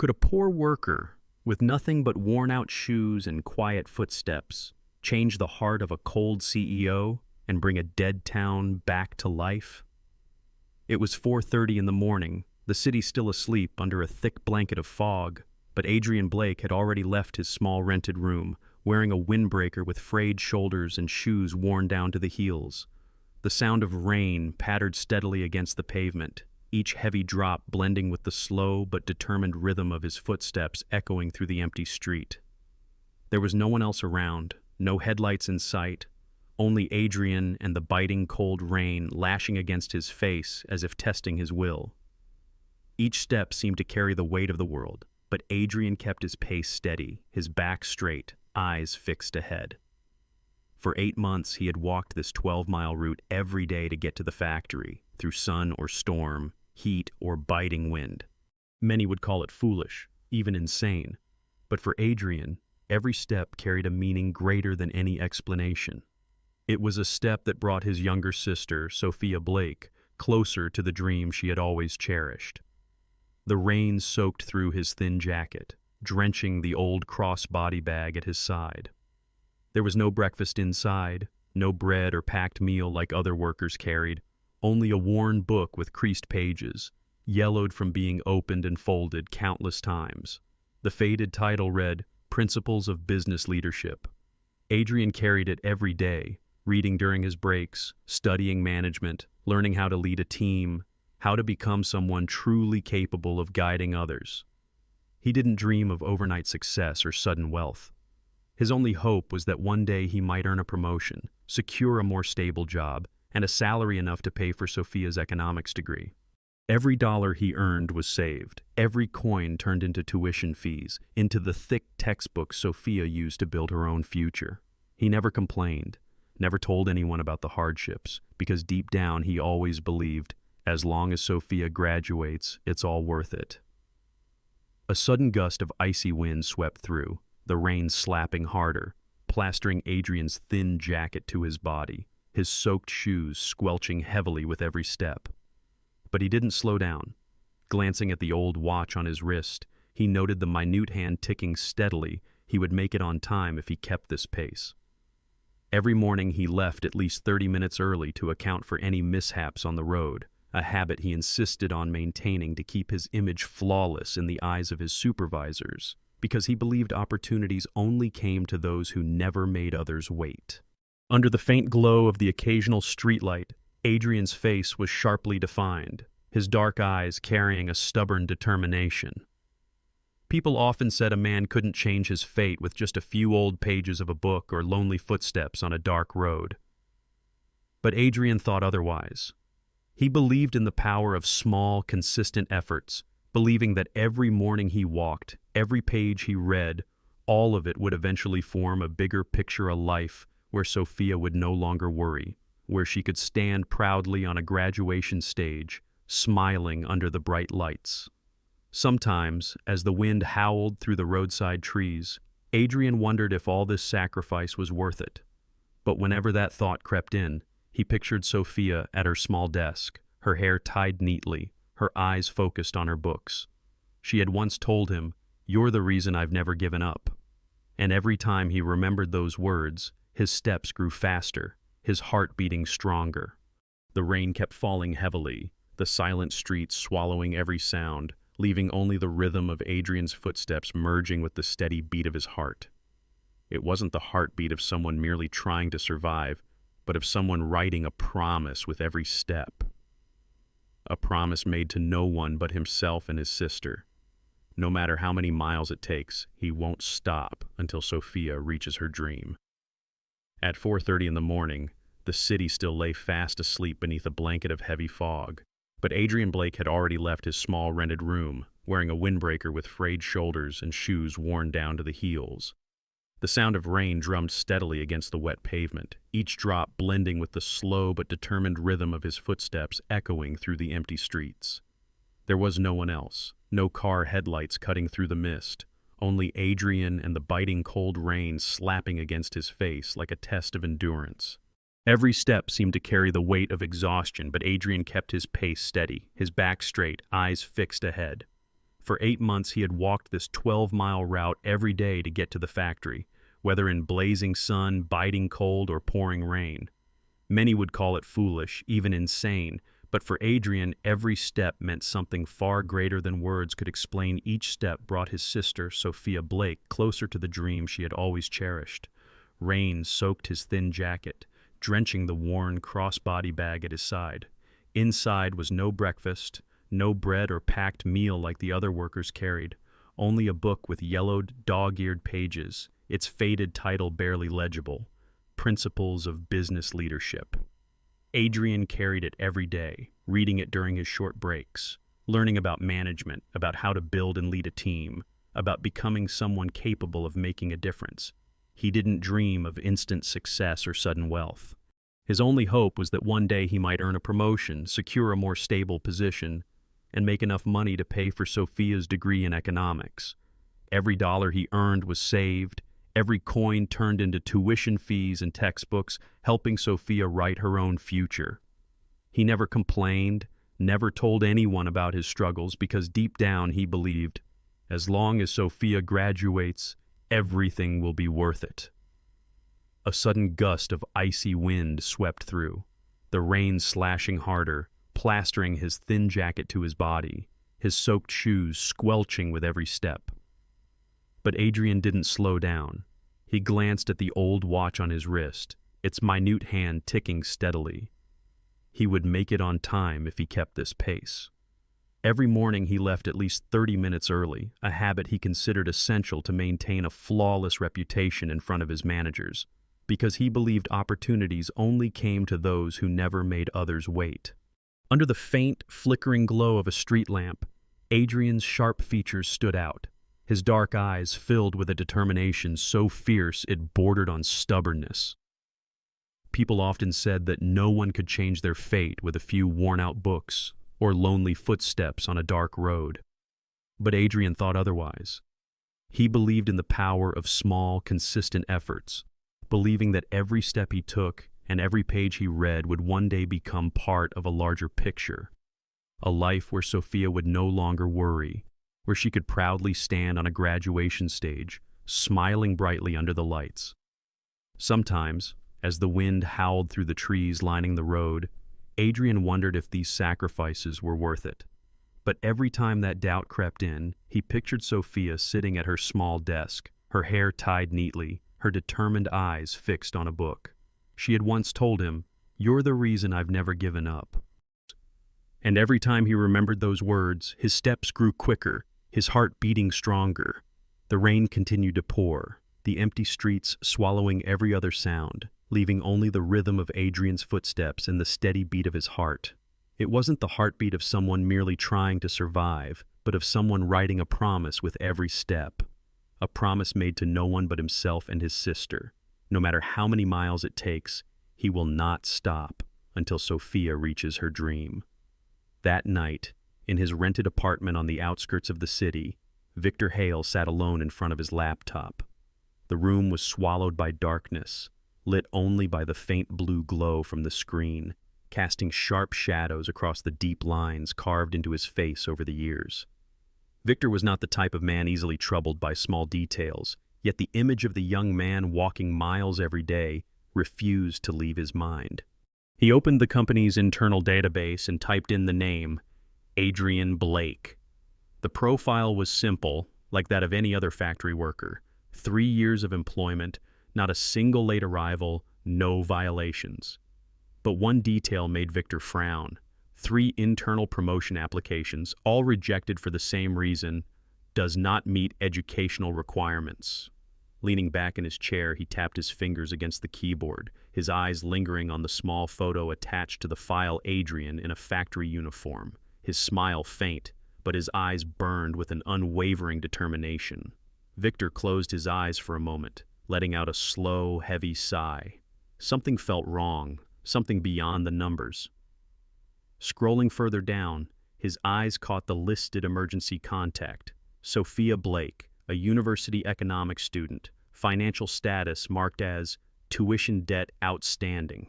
Could a poor worker, with nothing but worn-out shoes and quiet footsteps, change the heart of a cold CEO and bring a dead town back to life? It was 4:30 in the morning, the city still asleep under a thick blanket of fog, but Adrian Blake had already left his small rented room, wearing a windbreaker with frayed shoulders and shoes worn down to the heels. The sound of rain pattered steadily against the pavement, each heavy drop blending with the slow but determined rhythm of his footsteps echoing through the empty street. There was no one else around, no headlights in sight, only Adrian and the biting cold rain lashing against his face as if testing his will. Each step seemed to carry the weight of the world, but Adrian kept his pace steady, his back straight, eyes fixed ahead. For 8 months he had walked this 12-mile route every day to get to the factory, through sun or storm, heat or biting wind. Many would call it foolish, even insane, but for Adrian, every step carried a meaning greater than any explanation. It was a step that brought his younger sister, Sophia Blake, closer to the dream she had always cherished. The rain soaked through his thin jacket, drenching the old crossbody bag at his side. There was no breakfast inside, no bread or packed meal like other workers carried, only a worn book with creased pages, yellowed from being opened and folded countless times. The faded title read, Principles of Business Leadership. Adrian carried it every day, reading during his breaks, studying management, learning how to lead a team, how to become someone truly capable of guiding others. He didn't dream of overnight success or sudden wealth. His only hope was that one day he might earn a promotion, secure a more stable job, and a salary enough to pay for Sophia's economics degree. Every dollar he earned was saved, every coin turned into tuition fees, into the thick textbooks Sophia used to build her own future. He never complained, never told anyone about the hardships, because deep down he always believed, as long as Sophia graduates, it's all worth it. A sudden gust of icy wind swept through, the rain slapping harder, plastering Adrian's thin jacket to his body, his soaked shoes squelching heavily with every step. But he didn't slow down. Glancing at the old watch on his wrist, he noted the minute hand ticking steadily. He would make it on time if he kept this pace. Every morning he left at least 30 minutes early to account for any mishaps on the road, a habit he insisted on maintaining to keep his image flawless in the eyes of his supervisors, because he believed opportunities only came to those who never made others wait. Under the faint glow of the occasional streetlight, Adrian's face was sharply defined, his dark eyes carrying a stubborn determination. People often said a man couldn't change his fate with just a few old pages of a book or lonely footsteps on a dark road. But Adrian thought otherwise. He believed in the power of small, consistent efforts, believing that every morning he walked, every page he read, all of it would eventually form a bigger picture of life where Sophia would no longer worry, where she could stand proudly on a graduation stage, smiling under the bright lights. Sometimes, as the wind howled through the roadside trees, Adrian wondered if all this sacrifice was worth it. But whenever that thought crept in, he pictured Sophia at her small desk, her hair tied neatly, her eyes focused on her books. She had once told him, "You're the reason I've never given up." And every time he remembered those words, his steps grew faster, his heart beating stronger. The rain kept falling heavily, the silent streets swallowing every sound, leaving only the rhythm of Adrian's footsteps merging with the steady beat of his heart. It wasn't the heartbeat of someone merely trying to survive, but of someone writing a promise with every step. A promise made to no one but himself and his sister. No matter how many miles it takes, he won't stop until Sophia reaches her dream. At 4:30 in the morning, the city still lay fast asleep beneath a blanket of heavy fog, but Adrian Blake had already left his small rented room, wearing a windbreaker with frayed shoulders and shoes worn down to the heels. The sound of rain drummed steadily against the wet pavement, each drop blending with the slow but determined rhythm of his footsteps echoing through the empty streets. There was no one else, no car headlights cutting through the mist, only Adrian and the biting cold rain slapping against his face like a test of endurance. Every step seemed to carry the weight of exhaustion, but Adrian kept his pace steady, his back straight, eyes fixed ahead. For 8 months he had walked this 12-mile route every day to get to the factory, whether in blazing sun, biting cold, or pouring rain. Many would call it foolish, even insane, but for Adrian, every step meant something far greater than words could explain. Each step brought his sister, Sophia Blake, closer to the dream she had always cherished. Rain soaked his thin jacket, drenching the worn crossbody bag at his side. Inside was no breakfast, no bread or packed meal like the other workers carried, only a book with yellowed, dog-eared pages, its faded title barely legible, Principles of Business Leadership. Adrian carried it every day, reading it during his short breaks, learning about management, about how to build and lead a team, about becoming someone capable of making a difference. He didn't dream of instant success or sudden wealth. His only hope was that one day he might earn a promotion, secure a more stable position, and make enough money to pay for Sophia's degree in economics. Every dollar he earned was saved, every coin turned into tuition fees and textbooks, helping Sophia write her own future. He never complained, never told anyone about his struggles, because deep down he believed, as long as Sophia graduates, everything will be worth it. A sudden gust of icy wind swept through, the rain slashing harder, plastering his thin jacket to his body, his soaked shoes squelching with every step. But Adrian didn't slow down. He glanced at the old watch on his wrist, its minute hand ticking steadily. He would make it on time if he kept this pace. Every morning he left at least 30 minutes early, a habit he considered essential to maintain a flawless reputation in front of his managers, because he believed opportunities only came to those who never made others wait. Under the faint, flickering glow of a street lamp, Adrian's sharp features stood out, his dark eyes filled with a determination so fierce it bordered on stubbornness. People often said that no one could change their fate with a few worn-out books or lonely footsteps on a dark road. But Adrian thought otherwise. He believed in the power of small, consistent efforts, believing that every step he took and every page he read would one day become part of a larger picture, a life where Sophia would no longer worry, where she could proudly stand on a graduation stage, smiling brightly under the lights. Sometimes, as the wind howled through the trees lining the road, Adrian wondered if these sacrifices were worth it. But every time that doubt crept in, he pictured Sophia sitting at her small desk, her hair tied neatly, her determined eyes fixed on a book. She had once told him, "You're the reason I've never given up." And every time he remembered those words, his steps grew quicker, his heart beating stronger. The rain continued to pour, the empty streets swallowing every other sound, leaving only the rhythm of Adrian's footsteps and the steady beat of his heart. It wasn't the heartbeat of someone merely trying to survive, but of someone writing a promise with every step. A promise made to no one but himself and his sister. No matter how many miles it takes, he will not stop until Sophia reaches her dream. That night, in his rented apartment on the outskirts of the city, Victor Hale sat alone in front of his laptop. The room was swallowed by darkness, lit only by the faint blue glow from the screen, casting sharp shadows across the deep lines carved into his face over the years. Victor was not the type of man easily troubled by small details, yet the image of the young man walking miles every day refused to leave his mind. He opened the company's internal database and typed in the name, Adrian Blake. The profile was simple, like that of any other factory worker. 3 years of employment, not a single late arrival, no violations. But one detail made Victor frown. 3 internal promotion applications, all rejected for the same reason, does not meet educational requirements. Leaning back in his chair, he tapped his fingers against the keyboard, his eyes lingering on the small photo attached to the file. Adrian in a factory uniform, his smile faint, but his eyes burned with an unwavering determination. Victor closed his eyes for a moment, letting out a slow, heavy sigh. Something felt wrong, something beyond the numbers. Scrolling further down, his eyes caught the listed emergency contact, Sophia Blake, a university economics student, financial status marked as tuition debt outstanding.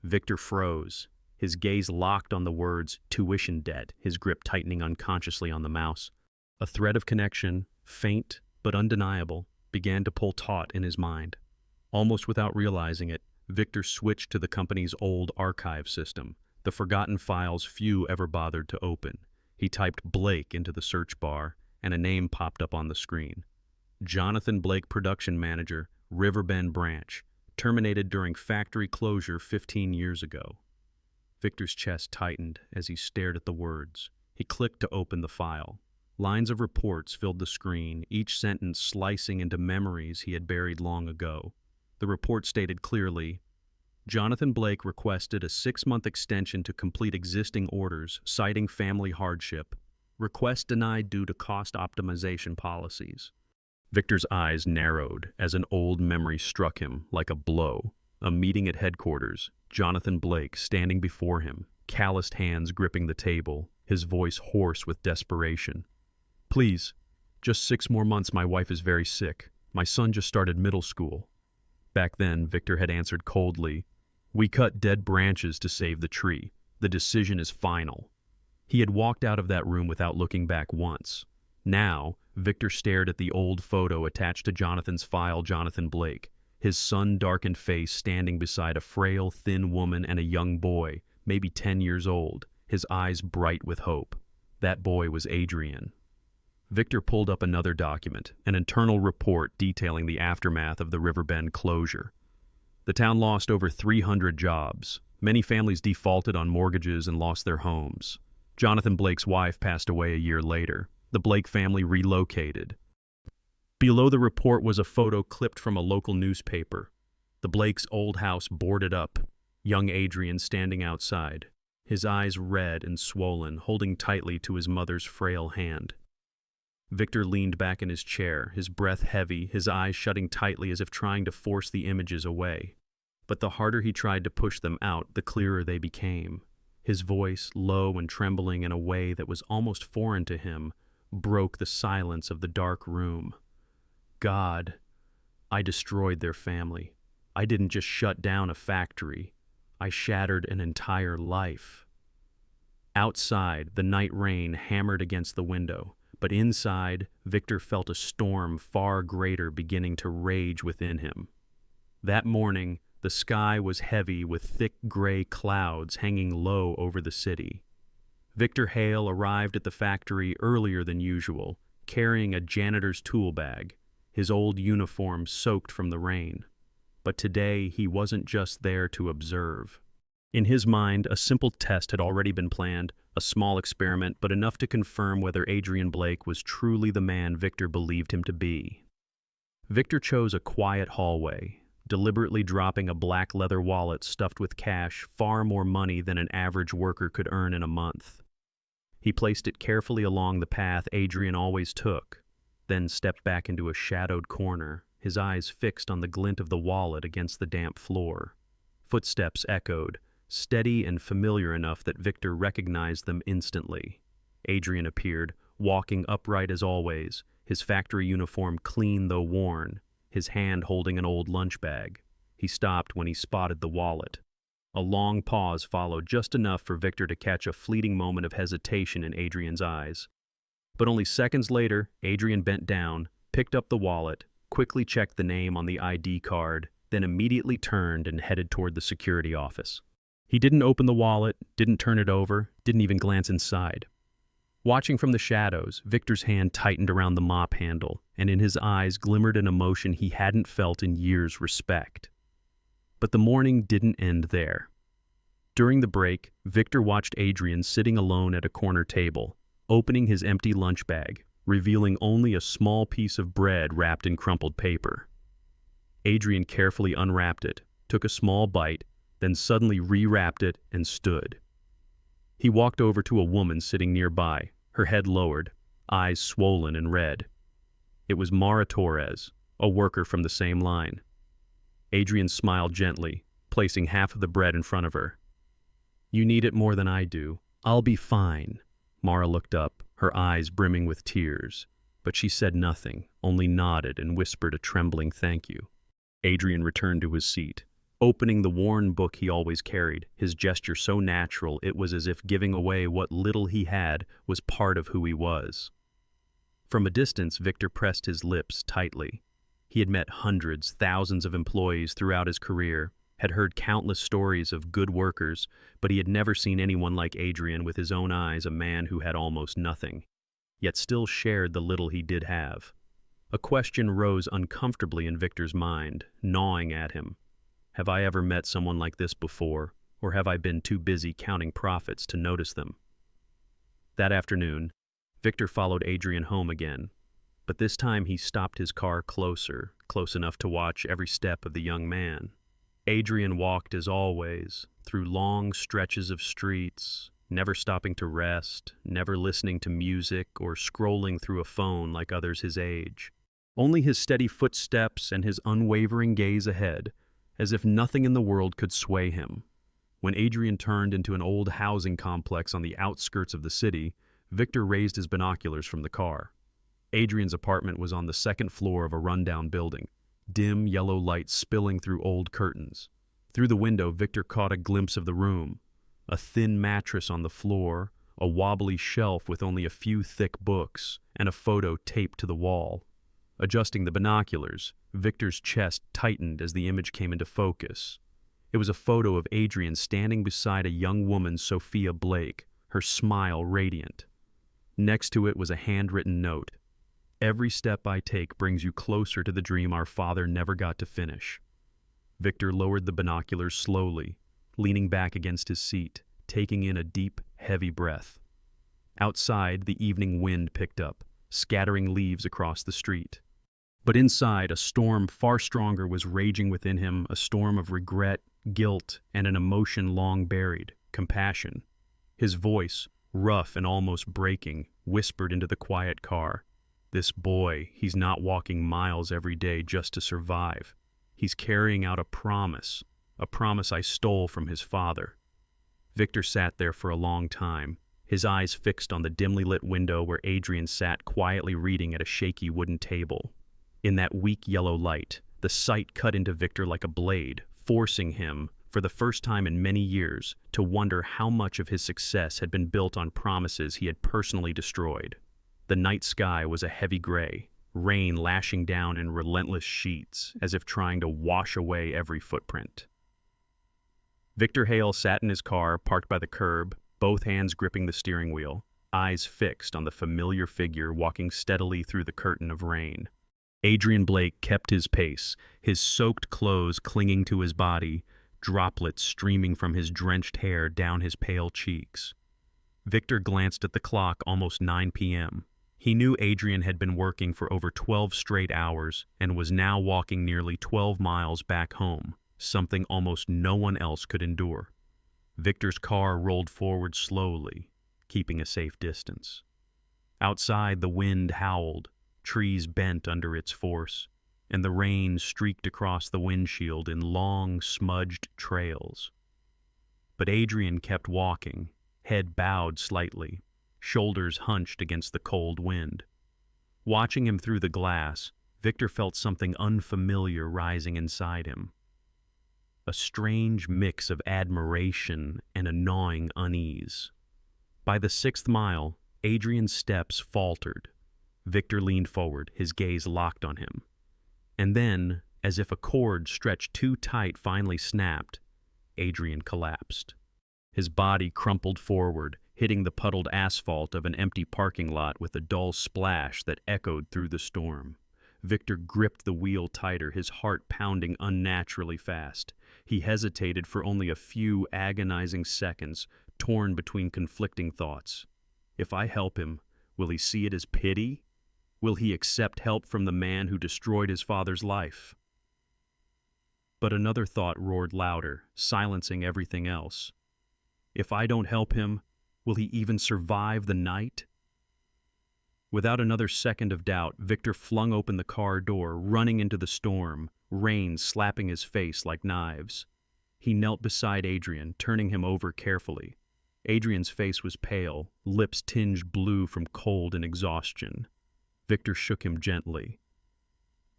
Victor froze, his gaze locked on the words tuition debt, his grip tightening unconsciously on the mouse. A thread of connection, faint but undeniable, began to pull taut in his mind. Almost without realizing it, Victor switched to the company's old archive system, the forgotten files few ever bothered to open. He typed Blake into the search bar, and a name popped up on the screen. Jonathan Blake, production manager, Riverbend branch, terminated during factory closure 15 years ago. Victor's chest tightened as he stared at the words. He clicked to open the file. Lines of reports filled the screen, each sentence slicing into memories he had buried long ago. The report stated clearly, Jonathan Blake requested a 6-month extension to complete existing orders, citing family hardship. Request denied due to cost optimization policies. Victor's eyes narrowed as an old memory struck him like a blow. A meeting at headquarters, Jonathan Blake standing before him, calloused hands gripping the table, his voice hoarse with desperation. Please, just 6 more months. My wife is very sick. My son just started middle school. Back then, Victor had answered coldly, We cut dead branches to save the tree. The decision is final. He had walked out of that room without looking back once. Now, Victor stared at the old photo attached to Jonathan's file, Jonathan Blake, his sun-darkened face standing beside a frail, thin woman and a young boy, maybe 10 years old, his eyes bright with hope. That boy was Adrian. Victor pulled up another document, an internal report detailing the aftermath of the Riverbend closure. The town lost over 300 jobs. Many families defaulted on mortgages and lost their homes. Jonathan Blake's wife passed away a year later. The Blake family relocated. Below the report was a photo clipped from a local newspaper. The Blakes' old house boarded up, young Adrian standing outside, his eyes red and swollen, holding tightly to his mother's frail hand. Victor leaned back in his chair, his breath heavy, his eyes shutting tightly as if trying to force the images away. But the harder he tried to push them out, the clearer they became. His voice, low and trembling in a way that was almost foreign to him, broke the silence of the dark room. God, I destroyed their family. I didn't just shut down a factory. I shattered an entire life. Outside, the night rain hammered against the window, but inside, Victor felt a storm far greater beginning to rage within him. That morning, the sky was heavy with thick gray clouds hanging low over the city. Victor Hale arrived at the factory earlier than usual, carrying a janitor's tool bag, his old uniform soaked from the rain. But today he wasn't just there to observe. In his mind, a simple test had already been planned, a small experiment, but enough to confirm whether Adrian Blake was truly the man Victor believed him to be. Victor chose a quiet hallway, deliberately dropping a black leather wallet stuffed with cash, far more money than an average worker could earn in a month. He placed it carefully along the path Adrian always took, then stepped back into a shadowed corner, his eyes fixed on the glint of the wallet against the damp floor. Footsteps echoed, steady and familiar enough that Victor recognized them instantly. Adrian appeared, walking upright as always, his factory uniform clean though worn, his hand holding an old lunch bag. He stopped when he spotted the wallet. A long pause followed, just enough for Victor to catch a fleeting moment of hesitation in Adrian's eyes. But only seconds later, Adrian bent down, picked up the wallet, quickly checked the name on the ID card, then immediately turned and headed toward the security office. He didn't open the wallet, didn't turn it over, didn't even glance inside. Watching from the shadows, Victor's hand tightened around the mop handle, and in his eyes glimmered an emotion he hadn't felt in years: respect. But the morning didn't end there. During the break, Victor watched Adrian sitting alone at a corner table, opening his empty lunch bag, revealing only a small piece of bread wrapped in crumpled paper. Adrian carefully unwrapped it, took a small bite, then suddenly rewrapped it and stood. He walked over to a woman sitting nearby, her head lowered, eyes swollen and red. It was Mara Torres, a worker from the same line. Adrian smiled gently, placing half of the bread in front of her. "You need it more than I do. I'll be fine." Mara looked up, her eyes brimming with tears, but she said nothing, only nodded and whispered a trembling thank you. Adrian returned to his seat, opening the worn book he always carried, his gesture so natural it was as if giving away what little he had was part of who he was. From a distance, Victor pressed his lips tightly. He had met hundreds, thousands of employees throughout his career, had heard countless stories of good workers, but he had never seen anyone like Adrian with his own eyes, a man who had almost nothing, yet still shared the little he did have. A question rose uncomfortably in Victor's mind, gnawing at him. Have I ever met someone like this before, or have I been too busy counting profits to notice them? That afternoon, Victor followed Adrian home again, but this time he stopped his car close enough to watch every step of the young man. Adrian walked as always, through long stretches of streets, never stopping to rest, never listening to music or scrolling through a phone like others his age. Only his steady footsteps and his unwavering gaze ahead, as if nothing in the world could sway him. When Adrian turned into an old housing complex on the outskirts of the city, Victor raised his binoculars from the car. Adrian's apartment was on the second floor of a rundown building, dim yellow light spilling through old curtains. Through the window, Victor caught a glimpse of the room. A thin mattress on the floor, a wobbly shelf with only a few thick books, and a photo taped to the wall. Adjusting the binoculars, Victor's chest tightened as the image came into focus. It was a photo of Adrian standing beside a young woman, Sophia Blake, her smile radiant. Next to it was a handwritten note. Every step I take brings you closer to the dream our father never got to finish. Victor lowered the binoculars slowly, leaning back against his seat, taking in a deep, heavy breath. Outside, the evening wind picked up, scattering leaves across the street. But inside, a storm far stronger was raging within him, a storm of regret, guilt, and an emotion long buried, compassion. His voice, rough and almost breaking, whispered into the quiet car. This boy, he's not walking miles every day just to survive. He's carrying out a promise I stole from his father. Victor sat there for a long time, his eyes fixed on the dimly lit window where Adrian sat quietly reading at a shaky wooden table. In that weak yellow light, the sight cut into Victor like a blade, forcing him, for the first time in many years, to wonder how much of his success had been built on promises he had personally destroyed. The night sky was a heavy gray, rain lashing down in relentless sheets, as if trying to wash away every footprint. Victor Hale sat in his car, parked by the curb, both hands gripping the steering wheel, eyes fixed on the familiar figure walking steadily through the curtain of rain. Adrian Blake kept his pace, his soaked clothes clinging to his body, droplets streaming from his drenched hair down his pale cheeks. Victor glanced at the clock, almost 9 p.m. He knew Adrian had been working for over 12 straight hours and was now walking nearly 12 miles back home, something almost no one else could endure. Victor's car rolled forward slowly, keeping a safe distance. Outside, the wind howled, trees bent under its force, and the rain streaked across the windshield in long, smudged trails. But Adrian kept walking, head bowed slightly, shoulders hunched against the cold wind. Watching him through the glass, Victor felt something unfamiliar rising inside him. A strange mix of admiration and a gnawing unease. By the 6th mile, Adrian's steps faltered. Victor leaned forward, his gaze locked on him. And then, as if a cord stretched too tight finally snapped, Adrian collapsed. His body crumpled forward, hitting the puddled asphalt of an empty parking lot with a dull splash that echoed through the storm. Victor gripped the wheel tighter, his heart pounding unnaturally fast. He hesitated for only a few agonizing seconds, torn between conflicting thoughts. If I help him, will he see it as pity? Will he accept help from the man who destroyed his father's life? But another thought roared louder, silencing everything else. If I don't help him, will he even survive the night? Without another second of doubt, Victor flung open the car door, running into the storm, rain slapping his face like knives. He knelt beside Adrian, turning him over carefully. Adrian's face was pale, lips tinged blue from cold and exhaustion. Victor shook him gently.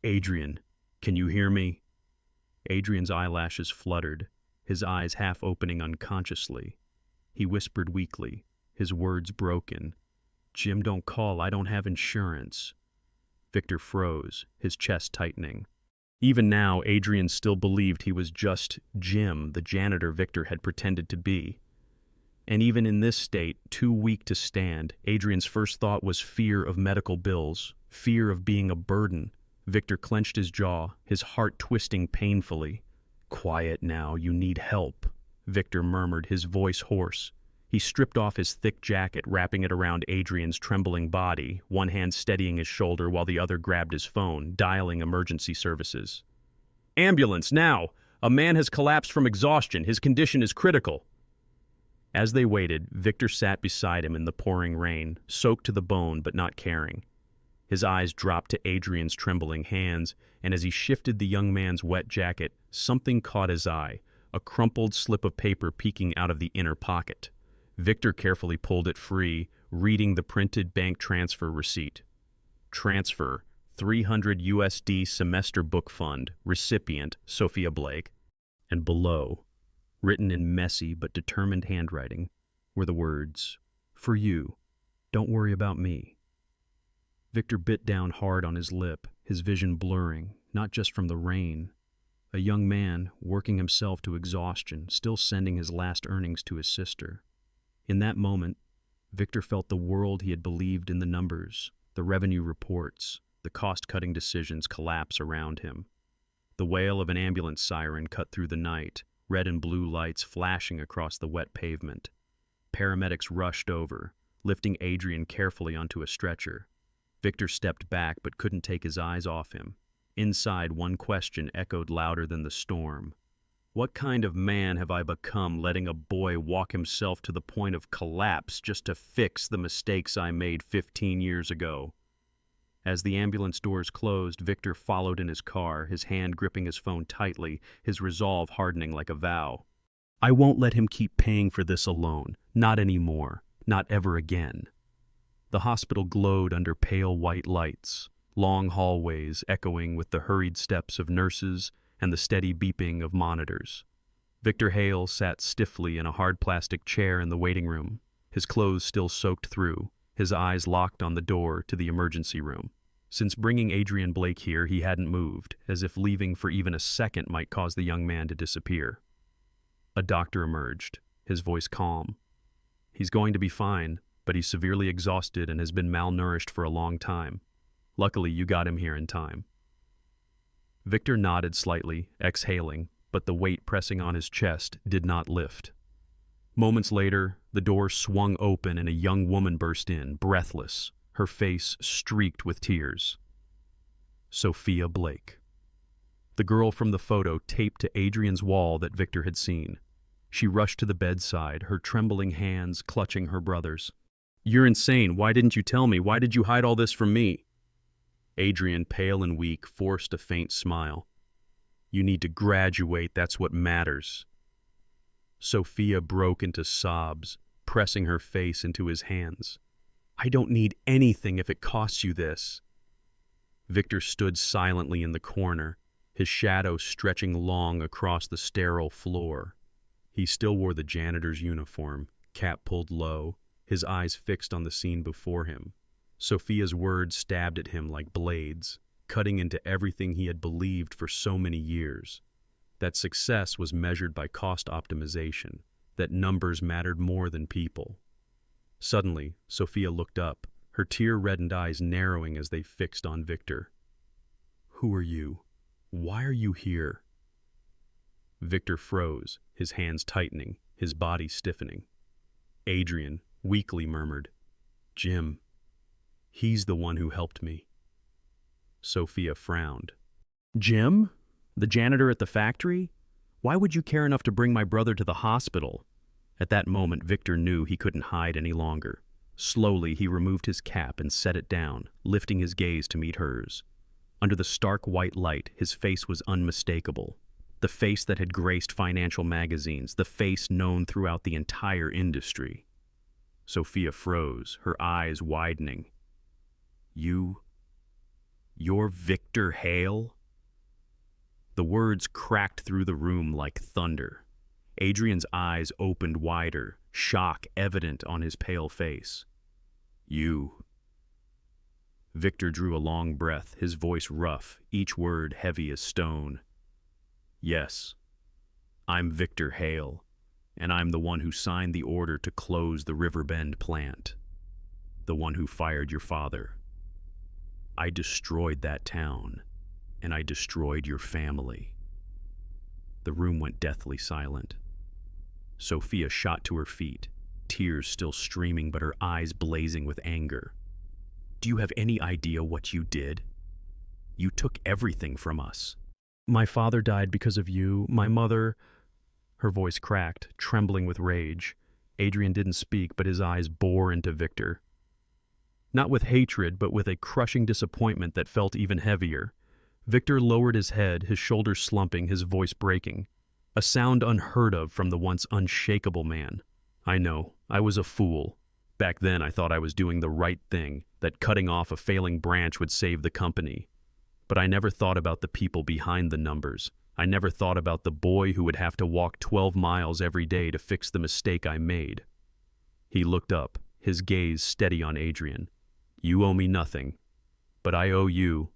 "Adrian, can you hear me?" Adrian's eyelashes fluttered, his eyes half opening unconsciously. He whispered weakly, his words broken. Jim, don't call. I don't have insurance. Victor froze, his chest tightening. Even now, Adrian still believed he was just Jim, the janitor Victor had pretended to be. And even in this state, too weak to stand, Adrian's first thought was fear of medical bills, fear of being a burden. Victor clenched his jaw, his heart twisting painfully. "Quiet now, you need help," Victor murmured, his voice hoarse. He stripped off his thick jacket, wrapping it around Adrian's trembling body, one hand steadying his shoulder while the other grabbed his phone, dialing emergency services. "Ambulance, now! A man has collapsed from exhaustion. His condition is critical." As they waited, Victor sat beside him in the pouring rain, soaked to the bone but not caring. His eyes dropped to Adrian's trembling hands, and as he shifted the young man's wet jacket, something caught his eye, a crumpled slip of paper peeking out of the inner pocket. Victor carefully pulled it free, reading the printed bank transfer receipt. Transfer, $300 semester book fund, recipient, Sophia Blake. And below, written in messy but determined handwriting, were the words, "For you. Don't worry about me." Victor bit down hard on his lip, his vision blurring, not just from the rain. A young man, working himself to exhaustion, still sending his last earnings to his sister. In that moment, Victor felt the world he had believed in the numbers, the revenue reports, the cost-cutting decisions collapse around him. The wail of an ambulance siren cut through the night, red and blue lights flashing across the wet pavement. Paramedics rushed over, lifting Adrian carefully onto a stretcher. Victor stepped back but couldn't take his eyes off him. Inside, one question echoed louder than the storm. What kind of man have I become, letting a boy walk himself to the point of collapse just to fix the mistakes I made 15 years ago? As the ambulance doors closed, Victor followed in his car, his hand gripping his phone tightly, his resolve hardening like a vow. "I won't let him keep paying for this alone. Not anymore. Not ever again." The hospital glowed under pale white lights, long hallways echoing with the hurried steps of nurses and the steady beeping of monitors. Victor Hale sat stiffly in a hard plastic chair in the waiting room, his clothes still soaked through, his eyes locked on the door to the emergency room. Since bringing Adrian Blake here, he hadn't moved, as if leaving for even a second might cause the young man to disappear. A doctor emerged, his voice calm. "He's going to be fine, but he's severely exhausted and has been malnourished for a long time. Luckily, you got him here in time." Victor nodded slightly, exhaling, but the weight pressing on his chest did not lift. Moments later, the door swung open and a young woman burst in, breathless, her face streaked with tears. Sophia Blake. The girl from the photo taped to Adrian's wall that Victor had seen. She rushed to the bedside, her trembling hands clutching her brother's. "You're insane. Why didn't you tell me? Why did you hide all this from me?" Adrian, pale and weak, forced a faint smile. "You need to graduate, that's what matters." Sophia broke into sobs, pressing her face into his hands. "I don't need anything if it costs you this." Victor stood silently in the corner, his shadow stretching long across the sterile floor. He still wore the janitor's uniform, cap pulled low, his eyes fixed on the scene before him. Sophia's words stabbed at him like blades, cutting into everything he had believed for so many years. That success was measured by cost optimization, that numbers mattered more than people. Suddenly, Sophia looked up, her tear-reddened eyes narrowing as they fixed on Victor. "Who are you? Why are you here?" Victor froze, his hands tightening, his body stiffening. Adrian weakly murmured, "Jim. He's the one who helped me." Sophia frowned. "Jim? The janitor at the factory? Why would you care enough to bring my brother to the hospital?" At that moment, Victor knew he couldn't hide any longer. Slowly, he removed his cap and set it down, lifting his gaze to meet hers. Under the stark white light, his face was unmistakable. The face that had graced financial magazines, the face known throughout the entire industry. Sophia froze, her eyes widening. You're Victor Hale?" The words cracked through the room like thunder. Adrian's eyes opened wider, shock evident on his pale face. You. Victor drew a long breath, his voice rough, each word heavy as stone. Yes, I'm Victor Hale, and I'm the one who signed the order to close the Riverbend plant. The one who fired your father. I destroyed that town, and I destroyed your family. The room went deathly silent. Sophia shot to her feet, tears still streaming but her eyes blazing with anger. Do you have any idea what you did? You took everything from us. My father died because of you. My mother... Her voice cracked, trembling with rage. Adrian didn't speak, but his eyes bore into Victor. Not with hatred, but with a crushing disappointment that felt even heavier. Victor lowered his head, his shoulders slumping, his voice breaking. A sound unheard of from the once unshakable man. I know, I was a fool. Back then I thought I was doing the right thing, that cutting off a failing branch would save the company. But I never thought about the people behind the numbers. I never thought about the boy who would have to walk 12 miles every day to fix the mistake I made. He looked up, his gaze steady on Adrian. You owe me nothing, but I owe you,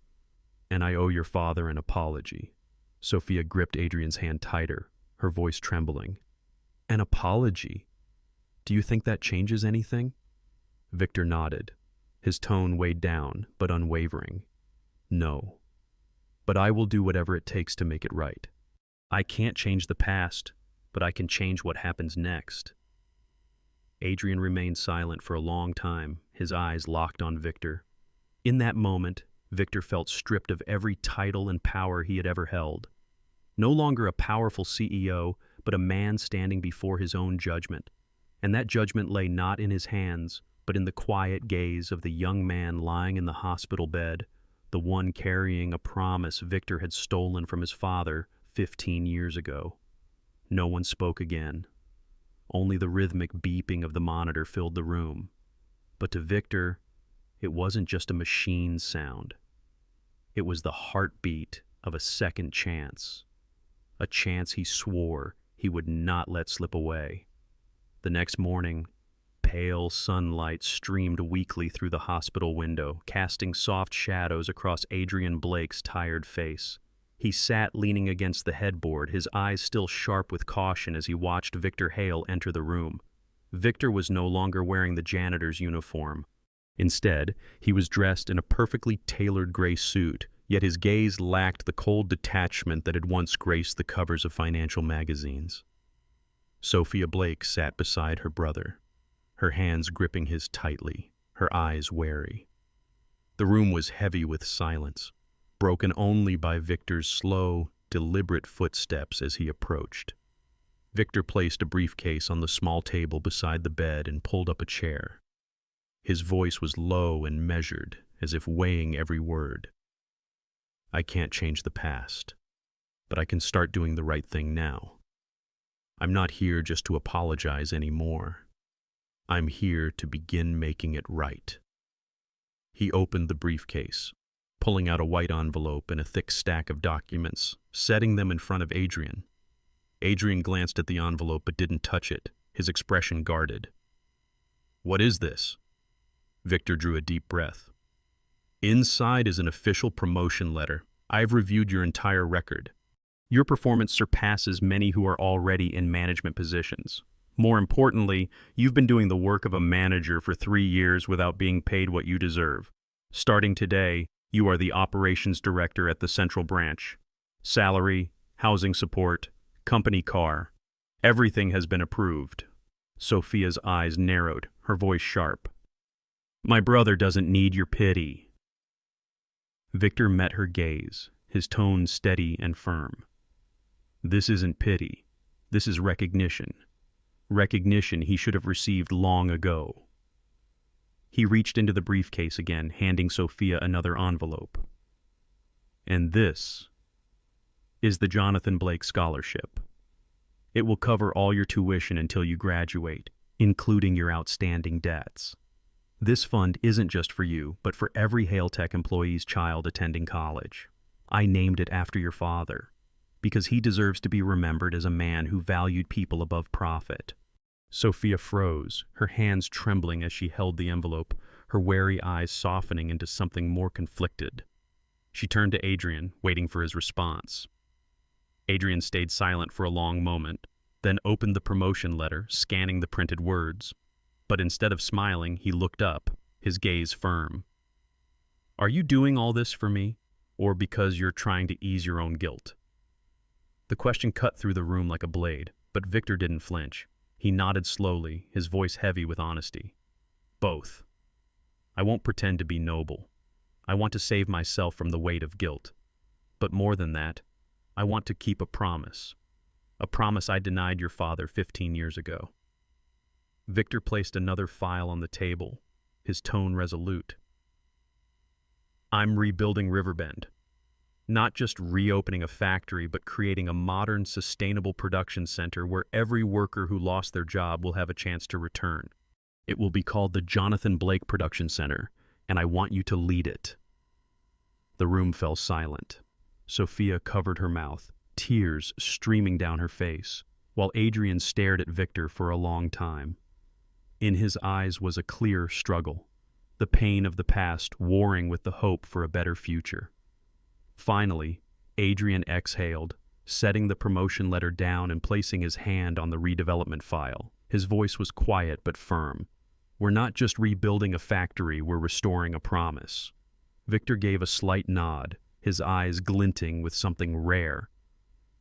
and I owe your father an apology. Sophia gripped Adrian's hand tighter, her voice trembling. An apology? Do you think that changes anything? Victor nodded, his tone weighed down, but unwavering. No. But I will do whatever it takes to make it right. I can't change the past, but I can change what happens next. Adrian remained silent for a long time, his eyes locked on Victor. In that moment, Victor felt stripped of every title and power he had ever held. No longer a powerful CEO, but a man standing before his own judgment. And that judgment lay not in his hands, but in the quiet gaze of the young man lying in the hospital bed, the one carrying a promise Victor had stolen from his father 15 years ago. No one spoke again. Only the rhythmic beeping of the monitor filled the room. But to Victor, it wasn't just a machine sound. It was the heartbeat of a second chance. A chance he swore he would not let slip away. The next morning, pale sunlight streamed weakly through the hospital window, casting soft shadows across Adrian Blake's tired face. He sat leaning against the headboard, his eyes still sharp with caution as he watched Victor Hale enter the room. Victor was no longer wearing the janitor's uniform. Instead, he was dressed in a perfectly tailored gray suit, yet his gaze lacked the cold detachment that had once graced the covers of financial magazines. Sophia Blake sat beside her brother, her hands gripping his tightly, her eyes wary. The room was heavy with silence, broken only by Victor's slow, deliberate footsteps as he approached. Victor placed a briefcase on the small table beside the bed and pulled up a chair. His voice was low and measured, as if weighing every word. I can't change the past, but I can start doing the right thing now. I'm not here just to apologize anymore. I'm here to begin making it right. He opened the briefcase, pulling out a white envelope and a thick stack of documents, setting them in front of Adrian. Adrian glanced at the envelope but didn't touch it, his expression guarded. What is this? Victor drew a deep breath. Inside is an official promotion letter. I've reviewed your entire record. Your performance surpasses many who are already in management positions. More importantly, you've been doing the work of a manager for 3 years without being paid what you deserve. Starting today, you are the operations director at the central branch. Salary, housing support, company car. Everything has been approved. Sophia's eyes narrowed, her voice sharp. My brother doesn't need your pity. Victor met her gaze, his tone steady and firm. This isn't pity. This is recognition. Recognition he should have received long ago. He reached into the briefcase again, handing Sophia another envelope. And this is the Jonathan Blake Scholarship. It will cover all your tuition until you graduate, including your outstanding debts. This fund isn't just for you, but for every Hale Tech employee's child attending college. I named it after your father, because he deserves to be remembered as a man who valued people above profit. Sophia froze, her hands trembling as she held the envelope, her wary eyes softening into something more conflicted. She turned to Adrian, waiting for his response. Adrian stayed silent for a long moment, then opened the promotion letter, scanning the printed words. But instead of smiling, he looked up, his gaze firm. "Are you doing all this for me, or because you're trying to ease your own guilt?" The question cut through the room like a blade, but Victor didn't flinch. He nodded slowly, his voice heavy with honesty. "Both. I won't pretend to be noble. I want to save myself from the weight of guilt. But more than that, I want to keep a promise I denied your father 15 years ago." Victor placed another file on the table, his tone resolute. "I'm rebuilding Riverbend. Not just reopening a factory, but creating a modern, sustainable production center where every worker who lost their job will have a chance to return. It will be called the Jonathan Blake Production Center, and I want you to lead it." The room fell silent. Sophia covered her mouth, tears streaming down her face, while Adrian stared at Victor for a long time. In his eyes was a clear struggle, the pain of the past warring with the hope for a better future. Finally, Adrian exhaled, setting the promotion letter down and placing his hand on the redevelopment file. His voice was quiet but firm. "We're not just rebuilding a factory, we're restoring a promise." Victor gave a slight nod, his eyes glinting with something rare.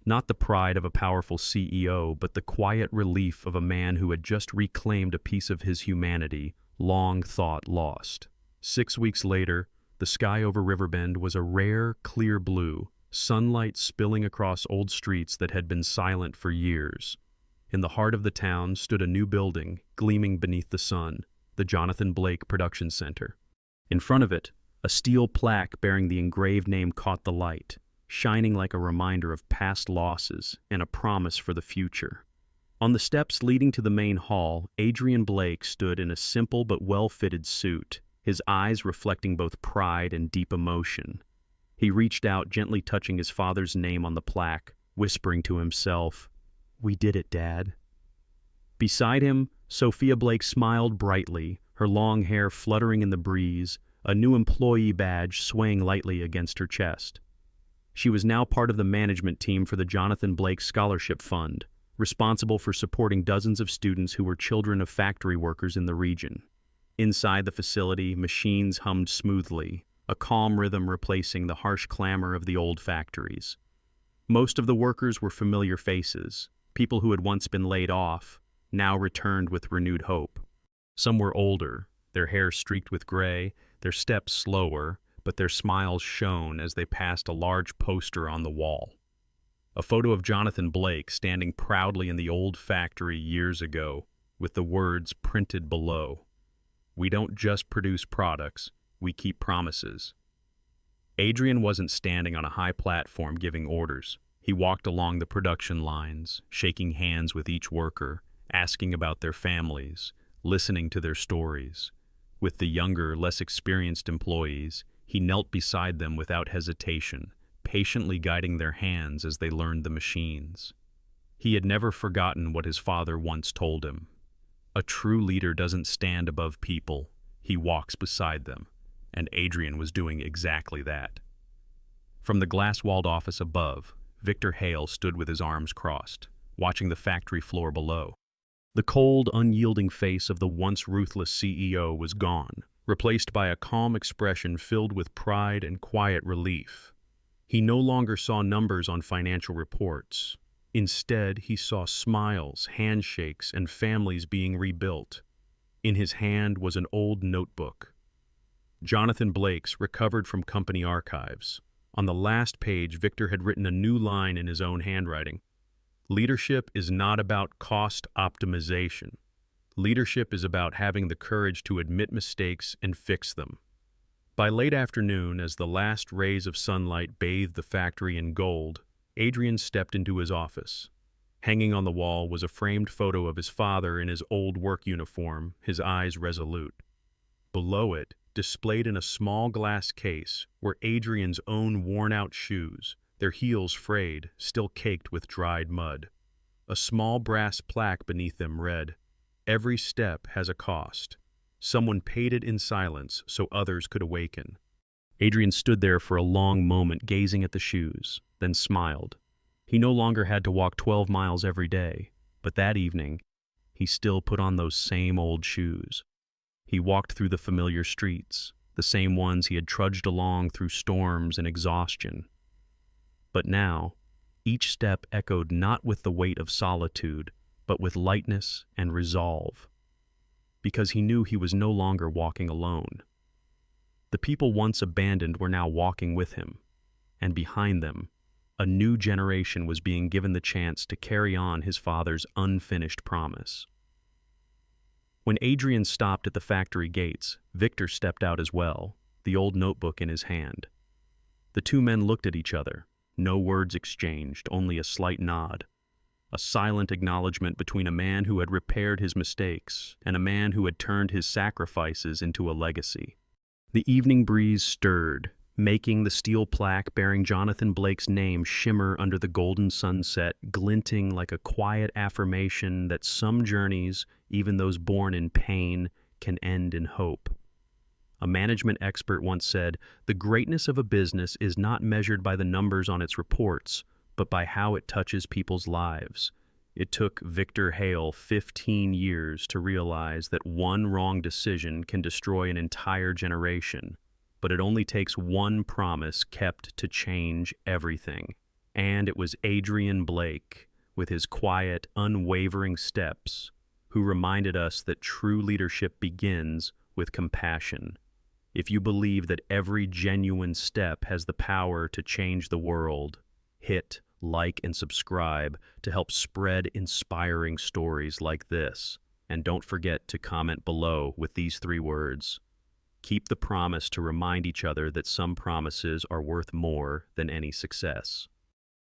Not the pride of a powerful CEO, but the quiet relief of a man who had just reclaimed a piece of his humanity, long thought lost. 6 weeks later, the sky over Riverbend was a rare, clear blue, sunlight spilling across old streets that had been silent for years. In the heart of the town stood a new building, gleaming beneath the sun, the Jonathan Blake Production Center. In front of it, a steel plaque bearing the engraved name caught the light, shining like a reminder of past losses and a promise for the future. On the steps leading to the main hall, Adrian Blake stood in a simple but well-fitted suit, his eyes reflecting both pride and deep emotion. He reached out, gently touching his father's name on the plaque, whispering to himself, "We did it, Dad." Beside him, Sophia Blake smiled brightly, her long hair fluttering in the breeze, a new employee badge swaying lightly against her chest. She was now part of the management team for the Jonathan Blake Scholarship Fund, responsible for supporting dozens of students who were children of factory workers in the region. Inside the facility, machines hummed smoothly, a calm rhythm replacing the harsh clamor of the old factories. Most of the workers were familiar faces, people who had once been laid off, now returned with renewed hope. Some were older, their hair streaked with gray, their steps slower, but their smiles shone as they passed a large poster on the wall. A photo of Jonathan Blake standing proudly in the old factory years ago, with the words printed below. "We don't just produce products, we keep promises." Adrian wasn't standing on a high platform giving orders. He walked along the production lines, shaking hands with each worker, asking about their families, listening to their stories. With the younger, less experienced employees, he knelt beside them without hesitation, patiently guiding their hands as they learned the machines. He had never forgotten what his father once told him. A true leader doesn't stand above people, he walks beside them, and Adrian was doing exactly that. From the glass-walled office above, Victor Hale stood with his arms crossed, watching the factory floor below. The cold, unyielding face of the once ruthless CEO was gone, replaced by a calm expression filled with pride and quiet relief. He no longer saw numbers on financial reports. Instead, he saw smiles, handshakes, and families being rebuilt. In his hand was an old notebook. Jonathan Blake's, recovered from company archives. On the last page, Victor had written a new line in his own handwriting. "Leadership is not about cost optimization. Leadership is about having the courage to admit mistakes and fix them." By late afternoon, as the last rays of sunlight bathed the factory in gold, Adrian stepped into his office. Hanging on the wall was a framed photo of his father in his old work uniform, his eyes resolute. Below it, displayed in a small glass case, were Adrian's own worn-out shoes, their heels frayed, still caked with dried mud. A small brass plaque beneath them read, "Every step has a cost. Someone paid it in silence so others could awaken. Adrian stood there for a long moment gazing at the shoes, then smiled. He no longer had to walk 12 miles every day, but that evening, he still put on those same old shoes. He walked through the familiar streets, the same ones he had trudged along through storms and exhaustion. But now, each step echoed not with the weight of solitude, but with lightness and resolve, because he knew he was no longer walking alone. The people once abandoned were now walking with him, and behind them, a new generation was being given the chance to carry on his father's unfinished promise. When Adrian stopped at the factory gates, Victor stepped out as well, the old notebook in his hand. The two men looked at each other, no words exchanged, only a slight nod. A silent acknowledgement between a man who had repaired his mistakes and a man who had turned his sacrifices into a legacy. The evening breeze stirred, making the steel plaque bearing Jonathan Blake's name shimmer under the golden sunset, glinting like a quiet affirmation that some journeys, even those born in pain, can end in hope. A management expert once said, "The greatness of a business is not measured by the numbers on its reports, but by how it touches people's lives." It took Victor Hale 15 years to realize that one wrong decision can destroy an entire generation, but it only takes one promise kept to change everything. And it was Adrian Blake, with his quiet, unwavering steps, who reminded us that true leadership begins with compassion. If you believe that every genuine step has the power to change the world, hit like and subscribe to help spread inspiring stories like this. And don't forget to comment below with these 3 words. Keep the promise to remind each other that some promises are worth more than any success.